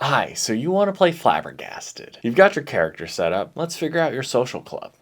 Hi, so you want to play Flabbergasted. You've got your character set up, let's figure out your social club.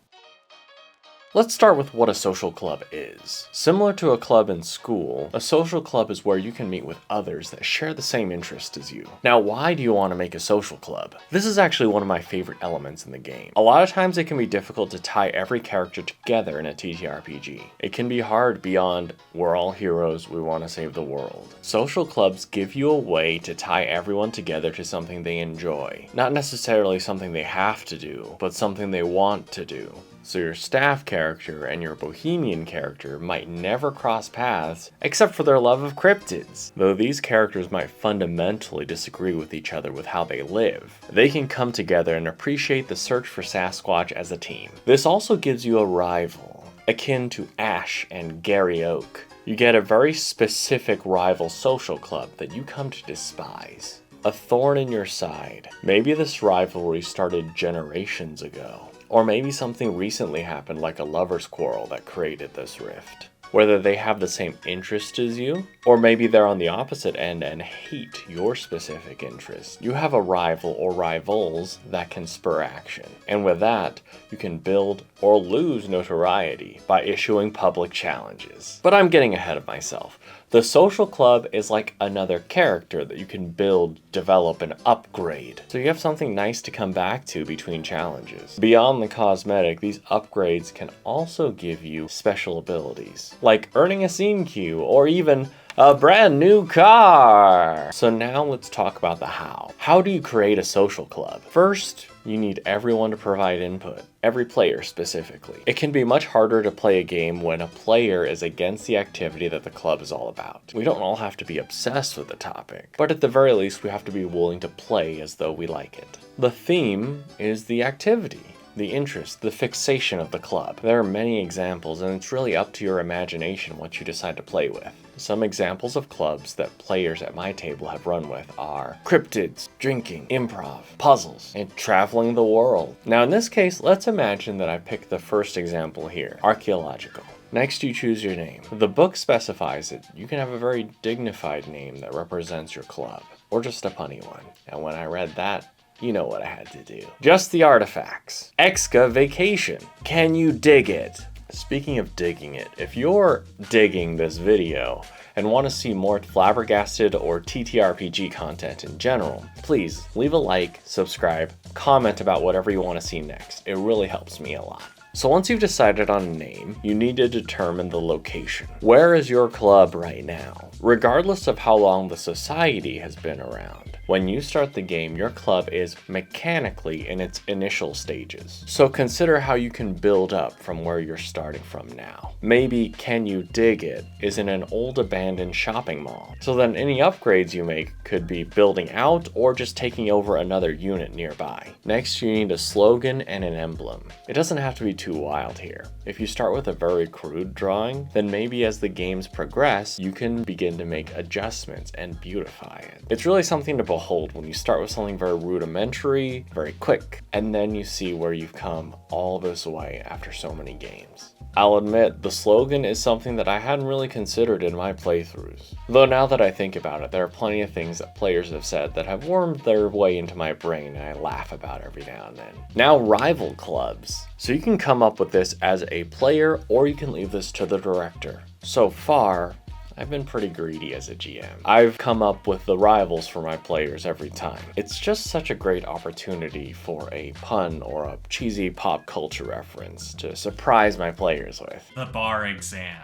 Let's start with what a social club is. Similar to a club in school, a social club is where you can meet with others that share the same interests as you. Now, why do you want to make a social club? This is actually one of my favorite elements in the game. A lot of times it can be difficult to tie every character together in a TTRPG. It can be hard beyond, we're all heroes, we want to save the world. Social clubs give you a way to tie everyone together to something they enjoy. Not necessarily something they have to do, but something they want to do. So your staff character and your bohemian character might never cross paths except for their love of cryptids. Though these characters might fundamentally disagree with each other with how they live, they can come together and appreciate the search for Sasquatch as a team. This also gives you a rival, akin to Ash and Gary Oak. You get a very specific rival social club that you come to despise. A thorn in your side. Maybe this rivalry started generations ago. Or maybe something recently happened like a lover's quarrel that created this rift. Whether they have the same interest as you, or maybe they're on the opposite end and hate your specific interest. You have a rival or rivals that can spur action. And with that, you can build or lose notoriety by issuing public challenges. But I'm getting ahead of myself. The social club is like another character that you can build, develop, and upgrade. So you have something nice to come back to between challenges. Beyond the cosmetic, these upgrades can also give you special abilities, like earning a scene queue, or even a brand new car! So now let's talk about the how. How do you create a social club? First, you need everyone to provide input. Every player specifically. It can be much harder to play a game when a player is against the activity that the club is all about. We don't all have to be obsessed with the topic, but at the very least we have to be willing to play as though we like it. The theme is the activity, the interest, the fixation of the club. There are many examples, and it's really up to your imagination what you decide to play with. Some examples of clubs that players at my table have run with are cryptids, drinking, improv, puzzles, and traveling the world. Now in this case, let's imagine that I pick the first example here, archaeological. Next, you choose your name. The book specifies it. You can have a very dignified name that represents your club, or just a punny one. And when I read that, you know what I had to do. Just the artifacts. Excavation. Can you dig it? Speaking of digging it, if you're digging this video and want to see more Flabbergasted or TTRPG content in general, please leave a like, subscribe, comment about whatever you want to see next. It really helps me a lot. So once you've decided on a name, you need to determine the location. Where is your club right now? Regardless of how long the society has been around, when you start the game, your club is mechanically in its initial stages. So consider how you can build up from where you're starting from now. Maybe Can You Dig It is in an old abandoned shopping mall. So then any upgrades you make could be building out or just taking over another unit nearby. Next, you need a slogan and an emblem. It doesn't have to be too wild here. If you start with a very crude drawing, then maybe as the games progress, you can begin to make adjustments and beautify it. It's really something to behold when you start with something very rudimentary, very quick, and then you see where you've come all this way after so many games. I'll admit, the slogan is something that I hadn't really considered in my playthroughs. Though now that I think about it, there are plenty of things that players have said that have wormed their way into my brain and I laugh about every now and then. Now, rival clubs. So you can come up with this as a player, or you can leave this to the director. So far, I've been pretty greedy as a GM. I've come up with the rivals for my players every time. It's just such a great opportunity for a pun or a cheesy pop culture reference to surprise my players with. The bar exam.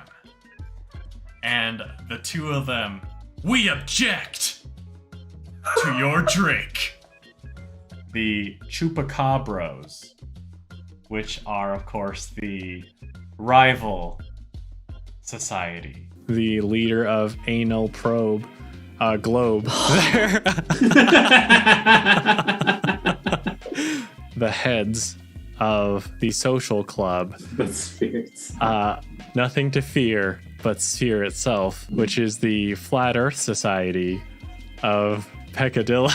And the two of them, we object to your drink. The Chupacabros, which are, of course, the rival society. The leader of Anal Probe Globe. The heads of the social club. The spirits. Nothing to fear but Sphere itself, which is the Flat Earth Society of Peccadillo.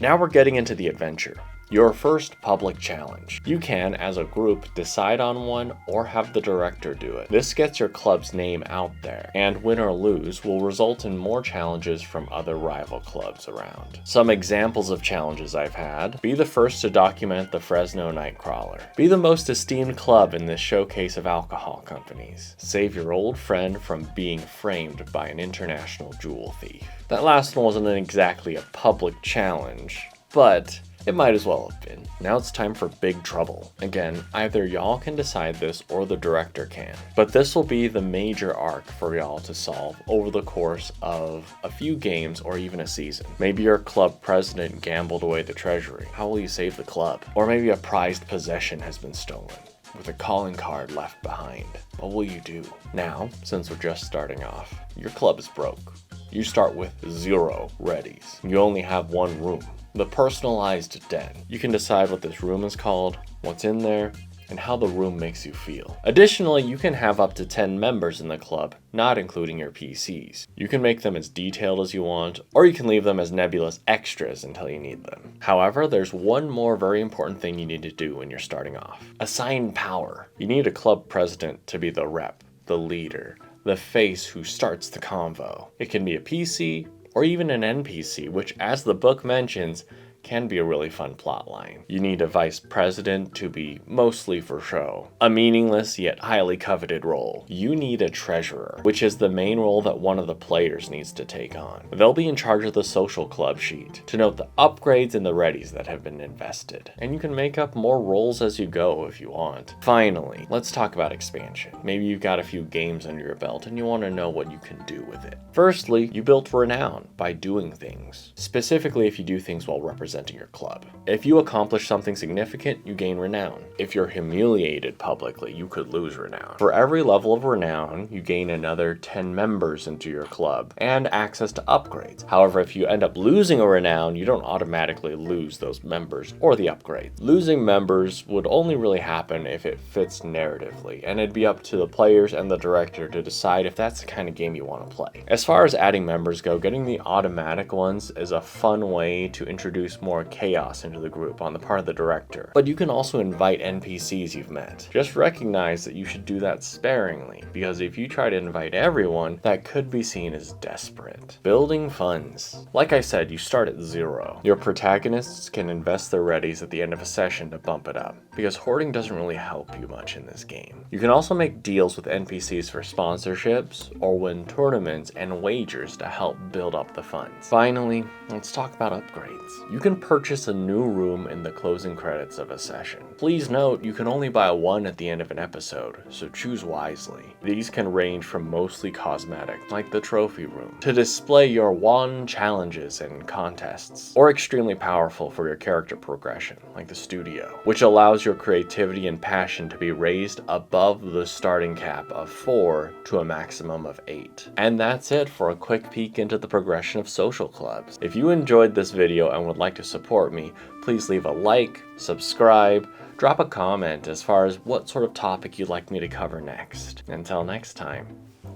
Now we're getting into the adventure. Your first public challenge. You can, as a group, decide on one or have the director do it. This gets your club's name out there, and win or lose will result in more challenges from other rival clubs around. Some examples of challenges I've had: be the first to document the Fresno Nightcrawler. Be the most esteemed club in this showcase of alcohol companies. Save your old friend from being framed by an international jewel thief. That last one wasn't exactly a public challenge, but it might as well have been. Now it's time for Big Trouble. Again, either y'all can decide this or the director can, but this will be the major arc for y'all to solve over the course of a few games or even a season. Maybe your club president gambled away the treasury. How will you save the club? Or maybe a prized possession has been stolen, with a calling card left behind. What will you do? Now, since we're just starting off, your club is broke. You start with 0 readies. You only have one room, the personalized den. You can decide what this room is called, what's in there, and how the room makes you feel. Additionally, you can have up to 10 members in the club, not including your PCs. You can make them as detailed as you want, or you can leave them as nebulous extras until you need them. However, there's one more very important thing you need to do when you're starting off. Assign power. You need a club president to be the rep, the leader, the face who starts the convo. It can be a PC, or even an NPC, which, as the book mentions, can be a really fun plotline. You need a vice president to be mostly for show, a meaningless yet highly coveted role. You need a treasurer, which is the main role that one of the players needs to take on. They'll be in charge of the social club sheet to note the upgrades and the readies that have been invested, and you can make up more roles as you go if you want. Finally, let's talk about expansion. Maybe you've got a few games under your belt and you want to know what you can do with it. Firstly, you built Renown by doing things, specifically if you do things while representing your club. If you accomplish something significant, you gain renown. If you're humiliated publicly, you could lose renown. For every level of renown, you gain another 10 members into your club and access to upgrades. However, if you end up losing a renown, you don't automatically lose those members or the upgrade. Losing members would only really happen if it fits narratively, and it'd be up to the players and the director to decide if that's the kind of game you want to play. As far as adding members go, getting the automatic ones is a fun way to introduce more chaos into the group on the part of the director. But you can also invite NPCs you've met. Just recognize that you should do that sparingly, because if you try to invite everyone, that could be seen as desperate. Building funds. Like I said, you start at 0. Your protagonists can invest their readies at the end of a session to bump it up, because hoarding doesn't really help you much in this game. You can also make deals with NPCs for sponsorships, or win tournaments and wagers to help build up the funds. Finally, let's talk about upgrades. You can purchase a new room in the closing credits of a session. Please note, you can only buy one at the end of an episode, so choose wisely. These can range from mostly cosmetic, like the trophy room, to display your won challenges and contests, or extremely powerful for your character progression, like the studio, which allows your creativity and passion to be raised above the starting cap of 4 to a maximum of 8. And that's it for a quick peek into the progression of social clubs. If you enjoyed this video and would like to support me, please leave a like, subscribe, drop a comment as far as what sort of topic you'd like me to cover next. Until next time,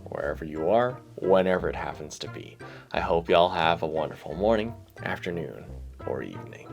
wherever you are, whenever it happens to be, I hope y'all have a wonderful morning, afternoon, or evening.